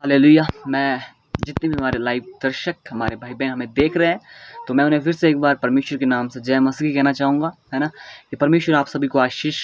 Hallelujah. मैं जितने भी हमारे लाइव दर्शक हमारे भाई बहन हमें देख रहे हैं, तो मैं उन्हें फिर से एक बार परमेश्वर के नाम से जय मसीह कहना चाहूँगा, है ना। कि परमेश्वर आप सभी को आशीष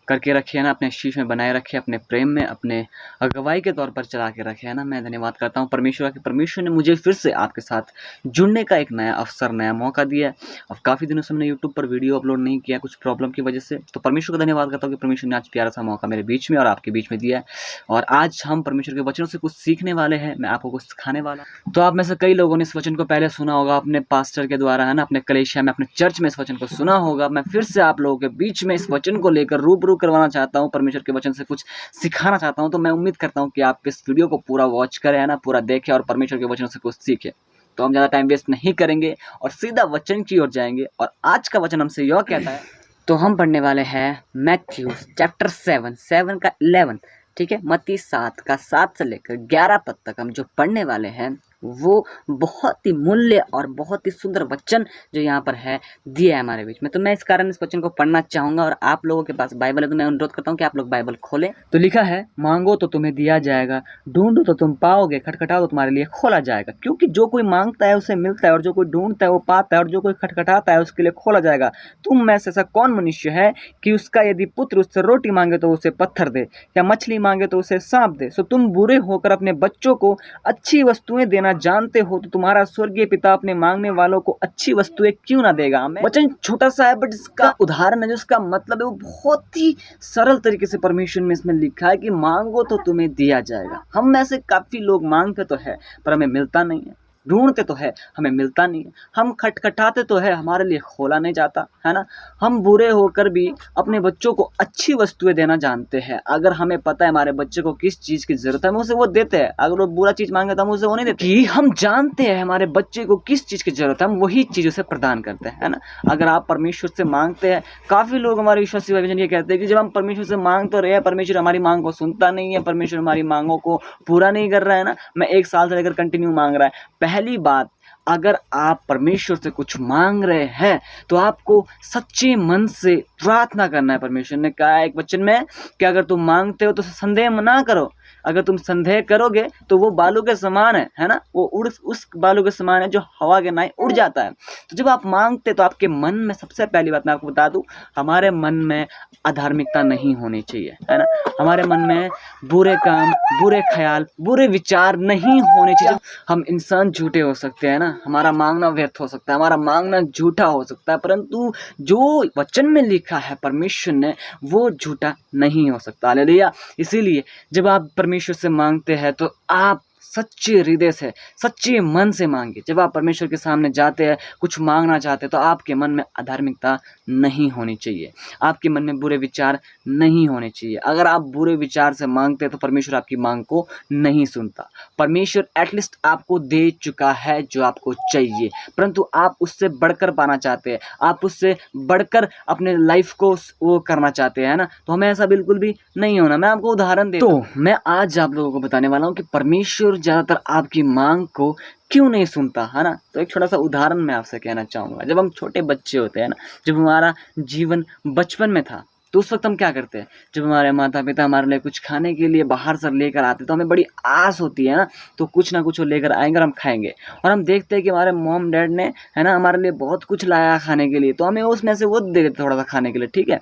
करके रखे, है ना, अपने आशीष में बनाए रखे, अपने प्रेम में, अपने अगुवाई के तौर पर चला के रखे, है ना। मैं धन्यवाद करता हूँ परमेश्वर कि परमेश्वर ने मुझे फिर से आपके साथ जुड़ने का एक नया अवसर, नया मौका दिया है। अब काफ़ी दिनों से मैंने यूट्यूब पर वीडियो अपलोड नहीं किया कुछ प्रॉब्लम की वजह से, तो परमेश्वर का धन्यवाद करता हूँ कि परमेश्वर ने आज प्यारा सा मौका मेरे बीच में और आपके बीच में दिया है। और आज हम परमेश्वर के वचनों से कुछ सीखने वाले हैं, मैं आपको कुछ सिखाने वाला हूं। तो आप में से कई लोगों ने इस वचन को पहले सुना होगा अपने पास्टर के द्वारा, है ना, अपने कलीसिया में, अपने चर्च में इस वचन को सुना होगा। मैं फिर से आप लोगों के बीच में इस वचन को लेकर रूबरू करवाना चाहता हूँ, परमेश्वर के वचन से कुछ सिखाना चाहता हूँ। तो मैं उम्मीद करता हूँ कि आप इस वीडियो को पूरा वॉच करें, है ना, पूरा देखें और परमेश्वर के वचनों से कुछ सीखें। तो हम ज़्यादा टाइम वेस्ट नहीं करेंगे और सीधा वचन की ओर जाएंगे। और आज का वचन हमसे यह कहता है, तो हम पढ़ने वाले हैं मैथ्यू चैप्टर 7 का 11, ठीक है। मत्ती 7 का 7 से लेकर 11 पद तक हम जो पढ़ने वाले हैं वो बहुत ही मूल्य और बहुत ही सुंदर वचन जो यहाँ पर है दिया है हमारे बीच में। तो मैं इस कारण इस वचन को पढ़ना चाहूँगा। और आप लोगों के पास बाइबल है तो मैं अनुरोध करता हूँ कि आप लोग बाइबल खोलें। तो लिखा है, मांगो तो तुम्हें दिया जाएगा, ढूंढो तो तुम पाओगे, खटखटाओ तो तुम्हारे लिए खोला जाएगा। क्योंकि जो कोई मांगता है उसे मिलता है, और जो कोई ढूंढता है वो पाता है, और जो कोई खटखटाता है उसके लिए खोला जाएगा। तुम में से ऐसा कौन मनुष्य है कि उसका यदि पुत्र उससे रोटी मांगे तो उसे पत्थर दे, या मछली मांगे तो उसे सांप दे? सो तुम बुरे होकर अपने बच्चों को अच्छी वस्तुएं देना जानते हो, तो तुम्हारा स्वर्गीय पिता अपने मांगने वालों को अच्छी वस्तुएं क्यों ना देगा। वचन छोटा सा है, बट इसका उदाहरण है, जो इसका मतलब है वो बहुत ही सरल तरीके से परमेश्वर में इसमें लिखा है कि मांगो तो तुम्हें दिया जाएगा। हम में से काफी लोग मांगते तो है पर हमें मिलता नहीं है, ढूंढते तो है हमें मिलता नहीं है, हम खटखटाते तो है हमारे लिए खोला नहीं जाता, है ना। हम बुरे होकर भी अपने बच्चों को अच्छी वस्तुएं देना जानते हैं। अगर हमें पता है हमारे बच्चे को किस चीज़ की ज़रूरत है, हम उसे वो देते हैं। अगर वो बुरा चीज़ मांगे तो हम उसे वो नहीं देते। कि हम जानते हैं हमारे बच्चे को किस चीज़ की ज़रूरत है, हम वही चीज़ उसे प्रदान करते हैं, है ना। अगर आप परमेश्वर से मांगते हैं, काफ़ी लोग हमारे विश्वासी भाई बहन ये कहते हैं कि जब हम परमेश्वर से मांग तो रहे हैं, परमेश्वर हमारी मांग को सुनता नहीं है, परमेश्वर हमारी मांगों को पूरा नहीं कर रहा है ना। मैं 1 साल से लेकर कंटिन्यू मांग रहा है। पहली बात, अगर आप परमेश्वर से कुछ मांग रहे हैं तो आपको सच्चे मन से प्रार्थना करना है। परमेश्वर ने कहा है एक वचन में कि अगर तुम मांगते हो तो संदेह ना करो। अगर तुम संदेह करोगे तो वो बालू के समान है ना, वो उस बालू के समान है जो हवा के नाई उड़ जाता है। तो जब आप मांगते तो आपके मन में, सबसे पहली बात मैं आपको बता दूं, हमारे मन में अधार्मिकता नहीं होनी चाहिए, है ना। हमारे मन में बुरे काम, बुरे ख्याल, बुरे विचार नहीं होने चाहिए। हम इंसान झूठे हो सकते हैं ना, हमारा मांगना व्यर्थ हो सकता है, हमारा मांगना झूठा हो सकता है, परंतु जो वचन में लिखा है परमेश्वर ने वो झूठा नहीं हो सकता। हालेलुया। इसीलिए जब आप परमेश्वर से मांगते हैं तो आप सच्चे हृदय से, सच्चे मन से मांगिए। जब आप परमेश्वर के सामने जाते हैं, कुछ मांगना चाहते हैं, तो आपके मन में अधार्मिकता नहीं होनी चाहिए, आपके मन में बुरे विचार नहीं होने चाहिए। अगर आप बुरे विचार से मांगते हैं तो परमेश्वर आपकी मांग को नहीं सुनता। परमेश्वर एटलीस्ट आपको दे चुका है जो आपको चाहिए, परंतु आप उससे बढ़कर पाना चाहते हैं, आप उससे बढ़कर अपने लाइफ को वो करना चाहते हैं, ना। तो हमें ऐसा बिल्कुल भी नहीं होना। मैं आपको उदाहरण देता हूं। तो मैं आज आप लोगों को बताने वाला हूं कि परमेश्वर ज़्यादातर आपकी मांग को क्यों नहीं सुनता, है ना। तो एक छोटा सा उदाहरण मैं आपसे कहना चाहूँगा। जब हम छोटे बच्चे होते हैं ना, जब हमारा जीवन बचपन में था, तो उस वक्त हम क्या करते हैं, जब हमारे माता पिता हमारे लिए कुछ खाने के लिए बाहर से लेकर आते तो हमें बड़ी आस होती है ना, तो कुछ ना कुछ वो लेकर आएंगे और हम खाएंगे। और हम देखते हैं कि हमारे मॉम डैड ने, है ना, हमारे लिए बहुत कुछ लाया खाने के लिए, तो हमें उसमें से वो दे देते थोड़ा सा खाने के लिए, ठीक है।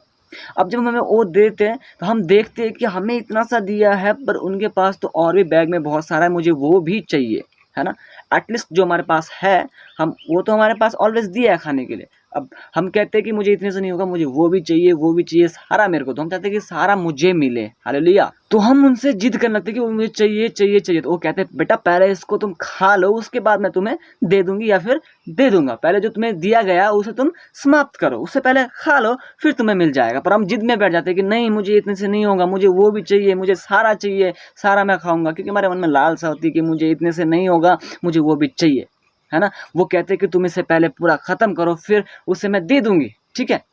अब जब हमें वो देते हैं तो हम देखते हैं कि हमें इतना सा दिया है, पर उनके पास तो और भी बैग में बहुत सारा है, मुझे वो भी चाहिए, है ना। एटलीस्ट जो हमारे पास है, हम वो तो हमारे पास ऑलवेज दिया है खाने के लिए। अब हम कहते हैं कि मुझे इतने से नहीं होगा, मुझे वो भी चाहिए, वो भी चाहिए, सारा मेरे को। तो हम चाहते हैं कि सारा मुझे मिले। हालेलुया। तो हम उनसे जिद करने लगते हैं कि वो मुझे चाहिए चाहिए चाहिए। तो वो कहते हैं बेटा पहले इसको तुम खा लो, उसके बाद मैं तुम्हें दे दूंगी या फिर दे दूंगा। पहले जो तुम्हें दिया गया उसे तुम समाप्त करो, उससे पहले खा लो, फिर तुम्हें मिल जाएगा। पर हम जिद में बैठ जाते हैं कि नहीं, मुझे इतने से नहीं होगा, मुझे वो भी चाहिए, मुझे सारा चाहिए, सारा मैं खाऊंगा। क्योंकि हमारे मन में लालसा होती है कि मुझे इतने से नहीं होगा, मुझे वो भी चाहिए, है ना। वो कहते हैं कि तुम इसे पहले पूरा खत्म करो, फिर उसे मैं दे दूंगी, ठीक है।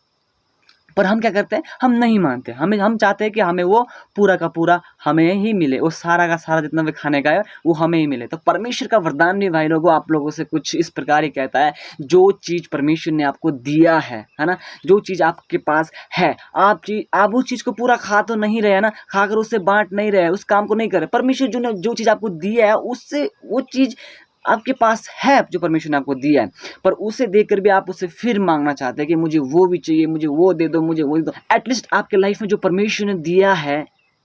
पर हम क्या करते हैं, हम नहीं मानते, हम चाहते हैं कि हमें वो पूरा का पूरा हमें ही मिले, वो सारा का सारा जितना भी खाने का है वो हमें ही मिले। तो परमेश्वर का वरदान भी भाई लोगों आप लोगों से कुछ इस प्रकार ही कहता है, जो चीज़ परमेश्वर ने आपको दिया है ना, जो चीज़ आपके पास है, आप उस चीज़ को पूरा खा तो नहीं रहे ना, खाकर उससे बांट नहीं रहे, उस काम को नहीं कर रहे। परमेश्वर जो चीज़ आपको दिया है उससे वो चीज़ आपके पास है, जो परमेश्वर ने आपको दिया है, पर उसे देकर भी आप उससे फिर मांगना चाहते हैं कि मुझे वो भी चाहिए, मुझे वो दे दो, मुझे वो दे दो। एटलीस्ट आपके लाइफ में जो परमेश्वर ने दिया है,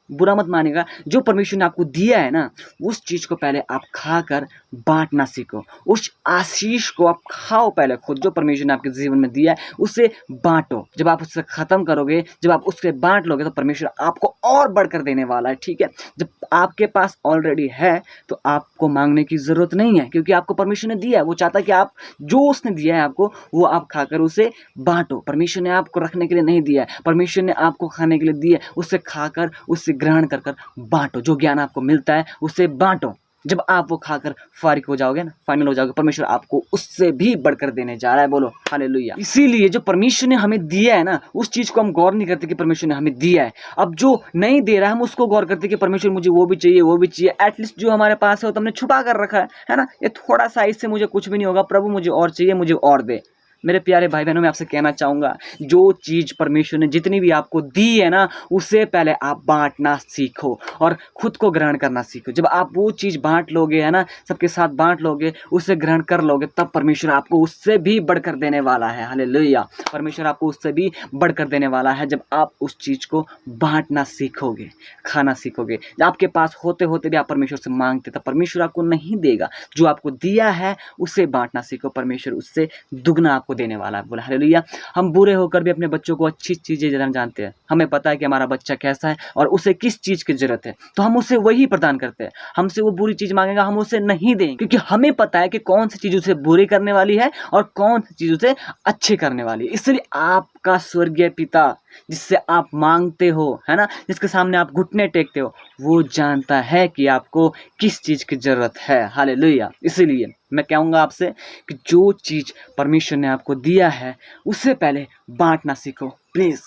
बुरा मत मानिएगा, जो परमेश्वर ने आपको दिया है ना, उस चीज़ को पहले आप खाकर बांटना सीखो। उस आशीष को आप खाओ पहले खुद, जो परमेश्वर ने आपके जीवन में दिया है उसे बांटो। जब आप उससे ख़त्म करोगे, जब आप उससे बांट लोगे, तो परमेश्वर आपको और बढ़कर देने वाला है, ठीक है। जब आपके पास ऑलरेडी है तो आपको मांगने की ज़रूरत नहीं है, क्योंकि आपको परमेश्वर ने दिया है। वो चाहता है कि आप जो उसने दिया है आपको, वो आप खाकर उसे बांटो। परमेश्वर ने आपको रखने के लिए नहीं दिया है, परमेश्वर ने आपको खाने के लिए दिया है, उसे खाकर उससे ग्रहण कर कर बांटो। जो ज्ञान आपको मिलता है उसे बांटो। जब आप वो खाकर फारिग हो जाओगे ना, फाइनल हो जाओगे, परमेश्वर आपको उससे भी बढ़कर देने जा रहा है। बोलो हालेलुया। इसीलिए जो परमेश्वर ने हमें दिया है ना, उस चीज़ को हम गौर नहीं करते कि परमेश्वर ने हमें दिया है। अब जो नहीं दे रहा है हम उसको गौर करते कि परमेश्वर मुझे वो भी चाहिए, वो भी चाहिए। एटलीस्ट जो हमारे पास है वो तो हमने छुपा कर रखा है ना, ये थोड़ा सा, इससे मुझे कुछ भी नहीं होगा, प्रभु मुझे और चाहिए, मुझे और दे। मेरे प्यारे भाई बहनों, मैं आपसे कहना चाहूँगा, जो चीज़ परमेश्वर ने जितनी भी आपको दी है ना, उसे पहले आप बांटना सीखो और खुद को ग्रहण करना सीखो। जब आप वो चीज़ बांट लोगे, है ना, सबके साथ बांट लोगे, उसे ग्रहण कर लोगे, तब परमेश्वर आपको उससे भी बढ़कर देने वाला है। हालेलुया। परमेश्वर आपको उससे भी बढ़कर देने वाला है जब आप उस चीज़ को बांटना सीखोगे, खाना सीखोगे। जब आपके पास होते होते भी आप परमेश्वर से मांगते, तब परमेश्वर आपको नहीं देगा। जो आपको दिया है उसे बांटना सीखो, परमेश्वर उससे दुगना आपको देने वाला है। बोला हालेलुया। हम बुरे होकर भी अपने बच्चों को अच्छी चीज़ें जानते हैं। हमें पता है कि हमारा बच्चा कैसा है और उसे किस चीज़ की ज़रूरत है, तो हम उसे वही प्रदान करते हैं। हमसे वो बुरी चीज़ मांगेगा, हम उसे नहीं देंगे, क्योंकि हमें पता है कि कौन सी चीज़ उसे बुरी करने वाली है और कौन सी चीज़ उसे अच्छे करने वाली है। इसलिए आपका स्वर्गीय पिता, जिससे आप मांगते हो, है ना, जिसके सामने आप घुटने टेकते हो, वो जानता है कि आपको किस चीज़ की ज़रूरत है। हालेलुया। इसीलिए मैं कहूँगा आपसे कि जो चीज़ परमेश्वर ने आपको दिया है उसे पहले बांटना सीखो प्लीज़।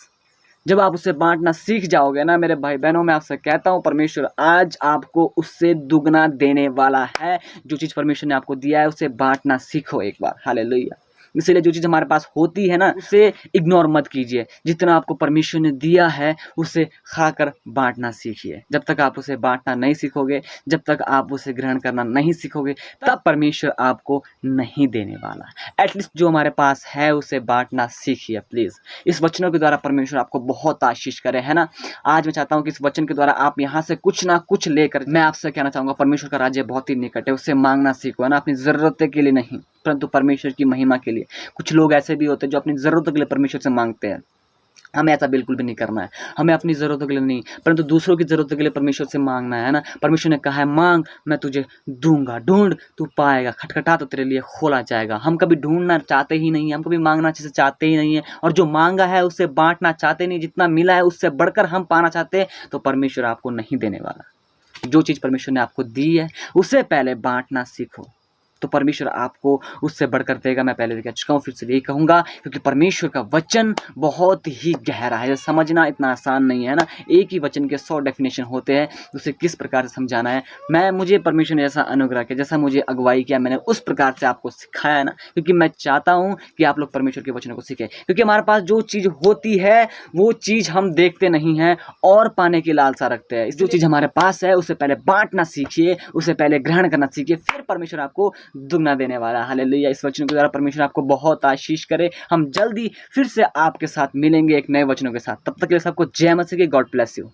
जब आप उसे बांटना सीख जाओगे ना मेरे भाई बहनों, मैं आपसे कहता हूँ, परमेश्वर आज आपको उससे दुगना देने वाला है। जो चीज़ परमेश्वर ने आपको दिया है उसे बांटना सीखो एक बार। हालेलुया। इसलिए जो चीज़ हमारे पास होती है ना, उसे इग्नोर मत कीजिए। जितना आपको परमेश्वर ने दिया है उसे खाकर बांटना सीखिए। जब तक आप उसे बांटना नहीं सीखोगे, जब तक आप उसे ग्रहण करना नहीं सीखोगे, तब परमेश्वर आपको नहीं देने वाला। एटलीस्ट जो हमारे पास है उसे बांटना सीखिए प्लीज़। इस वचनों के द्वारा परमेश्वर आपको बहुत आशीष करे, है ना। आज मैं चाहता हूँ कि इस वचन के द्वारा आप यहाँ से कुछ ना कुछ लेकर, मैं आपसे कहना चाहूँगा, परमेश्वर का राज्य बहुत ही निकट है, उससे मांगना सीखो, है ना, अपनी ज़रूरत के लिए नहीं परंतु परमेश्वर की महिमा के लिए। कुछ लोग ऐसे भी होते हैं जो अपनी ज़रूरतों के लिए परमेश्वर से मांगते हैं। हमें ऐसा बिल्कुल भी नहीं करना है। हमें अपनी ज़रूरतों के लिए नहीं, परंतु दूसरों की ज़रूरतों के लिए परमेश्वर से मांगना है ना। परमेश्वर ने कहा है, मांग मैं तुझे दूंगा, ढूंढ तू पाएगा, खटखटा तो तेरे लिए खोला जाएगा। हम कभी ढूंढना चाहते ही नहीं है, हम कभी मांगना अच्छे से चाहते ही नहीं है, और जो मांगा है उससे बांटना चाहते नहीं। जितना मिला है उससे बढ़कर हम पाना चाहते हैं, तो परमेश्वर आपको नहीं देने वाला। जो चीज़ परमेश्वर ने आपको दी है उसे पहले बांटना सीखो, तो परमेश्वर आपको उससे बढ़कर देगा। मैं पहले कह चुका हूँ, फिर से यही कहूँगा, क्योंकि परमेश्वर का वचन बहुत ही गहरा है, समझना इतना आसान नहीं है ना। एक ही वचन के 100 डेफिनेशन होते हैं, उसे किस प्रकार से समझाना है। मुझे परमेश्वर ने ऐसा अनुग्रह किया, जैसा मुझे अगुवाई किया, मैंने उस प्रकार से आपको सिखाया है ना, क्योंकि मैं चाहता हूँ कि आप लोग परमेश्वर के वचनों को सीखें। क्योंकि हमारे पास जो चीज़ होती है वो चीज़ हम देखते नहीं हैं और पाने की लालसा रखते हैं। जो चीज़ हमारे पास है उसे पहले बांटना सीखिए, उसे पहले ग्रहण करना सीखिए, फिर परमेश्वर आपको दुगना देने वाला। हालेलुया। इस वचनों के द्वारा परमेश्वर आपको बहुत आशीष करे। हम जल्दी फिर से आपके साथ मिलेंगे एक नए वचनों के साथ। तब तक के लिए सबको जय मसीह की। God bless you.